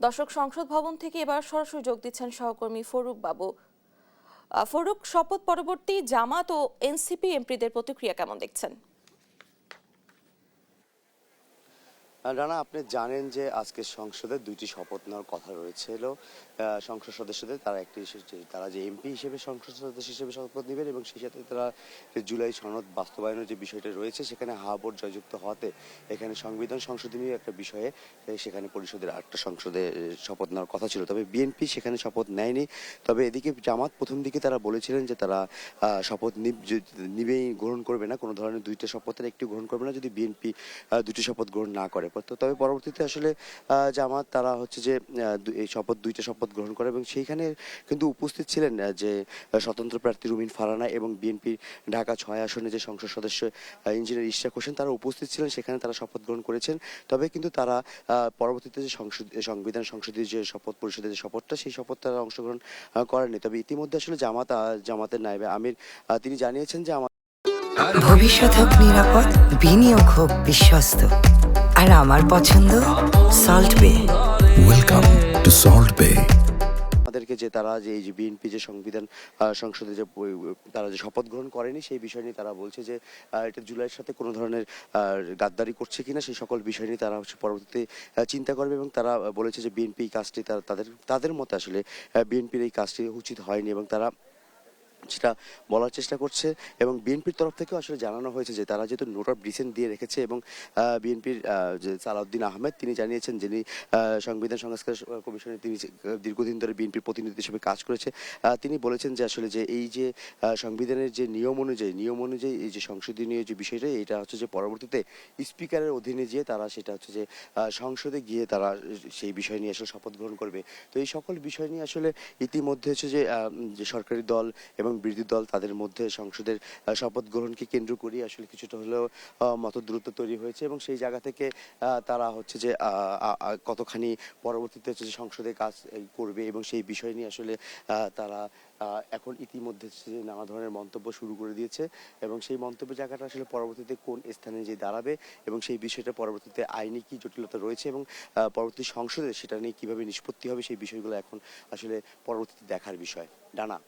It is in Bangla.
দর্শক, সংসদ ভবন থেকে এবার সরাসরি যোগ দিচ্ছেন সহকর্মী ফরুক বাবু। ফরুক, শপথ পরবর্তী জামাত ও এনসিপি এমপিদের প্রতিক্রিয়া কেমন দেখছেন? রানা, আপনি জানেন যে আজকে সংসদে দুইটি শপথ নেওয়ার কথা রয়েছিল সংসদ সদস্যদের। তারা যে এমপি হিসেবে সংসদ সদস্য হিসেবে শপথ নেবেন এবং সেই সাথে তারা জুলাই সনদ বাস্তবায়নের যে বিষয়টা রয়েছে সেখানে হা ভোট জয়যুক্ত হওয়াতে এখানে সংবিধান সংশোধনীয় একটা বিষয়ে সেখানে পরিষদের আরেকটা সংসদে শপথ নেওয়ার কথা ছিল। তবে বিএনপি সেখানে শপথ নেয়নি। তবে এদিকে জামাত প্রথম দিকে তারা বলেছিলেন যে তারা শপথ নিবেই, গ্রহণ করবে না, কোনো ধরনের দুইটা শপথের একটি গ্রহণ করবে না যদি বিএনপি দুটি শপথ গ্রহণ না করে। তবে পরবর্তীতে আসলে জামাত তারা হচ্ছে যে এই দুইটা শপথ গ্রহণ করে এবং সেইখানে কিন্তু উপস্থিত ছিলেন যে স্বতন্ত্র প্রার্থী রুমিন ফারহানা এবং বিএনপি ঢাকা 6 আসনে যে সংসদ সদস্য ইঞ্জিনিয়ার ইশরাক হোসেন তারা উপস্থিত ছিলেন, সেখানে তারা শপথ গ্রহণ করেছেন। তবে কিন্তু তারা পরবর্তীতে যে সংবিধান সংসদীয় যে শপথ পরিষদের যে শপথটা, সেই শপথ তারা অংশগ্রহণ করেননি। তবে ইতিমধ্যে আসলে জামাতের নায়েবে আমির তিনি জানিয়েছেন যে ভবিষ্যৎ হোক নিরাপদ, বিনিয়োগ হোক বিশ্বস্ত, আর আমার পছন্দ সল্ট বে। ওয়েলকাম টু সল্ট বে। আমাদেরকে যে তারা যে এই যে বিএনপি যে সংবিধান সংসদে যে তারা যে শপথ গ্রহণ করেনি সেই বিষয় নিয়ে তারা বলছে যে এটা জুলাইয়ের সাথে কোনো ধরনের গাদ্দারি করছে কিনা সেই সকল বিষয় নিয়ে তারা হচ্ছে পরবর্তীতে চিন্তা করবে। এবং তারা বলেছে যে বিএনপি এই কাজটি তাদের মতে আসলে বিএনপির এই কাজটি উচিত হয়নি এবং তারা সেটা বলার চেষ্টা করছে। এবং বিএনপির তরফ থেকেও আসলে জানানো হয়েছে যে তারা যেহেতু নোট অফ ডিসেন্ট দিয়ে রেখেছে এবং বিএনপির যে সালাউদ্দিন আহমেদ তিনি জানিয়েছেন, যিনি সংবিধান সংস্কার কমিশনে তিনি দীর্ঘদিন ধরে বিএনপির প্রতিনিধি হিসেবে কাজ করেছে, তিনি বলেছেন যে আসলে যে এই যে সংবিধানের যে নিয়ম অনুযায়ী এই যে সংশোধনীয় যে বিষয়টা এটা হচ্ছে যে পরবর্তীতে স্পিকারের অধীনে গিয়ে তারা সেটা হচ্ছে যে সংসদে গিয়ে তারা সেই বিষয় নিয়ে আসলে শপথ গ্রহণ করবে। তো এই সকল বিষয় নিয়ে আসলে ইতিমধ্যে হচ্ছে যে সরকারি দল এবং বিরোধী দল তাদের মধ্যে সংসদের শপথ গ্রহণকে কেন্দ্র করে আসলে কিছুটা হলেও মতদূরত্ব তৈরি হয়েছে এবং সেই জায়গা থেকে তারা হচ্ছে যে কতখানি পরবর্তীতে হচ্ছে যে সংসদে কাজ করবে এবং সেই বিষয় নিয়ে আসলে তারা এখন ইতিমধ্যে নানা ধরনের মন্তব্য শুরু করে দিয়েছে এবং সেই মন্তব্যের জায়গাটা আসলে পরবর্তীতে কোন স্থানে যে দাঁড়াবে এবং সেই বিষয়টা পরবর্তীতে আইনি কি জটিলতা রয়েছে এবং পরবর্তী সংসদে সেটা নিয়ে কিভাবে নিষ্পত্তি হবে সেই বিষয়গুলো এখন আসলে পরবর্তীতে দেখার বিষয়। ডানা।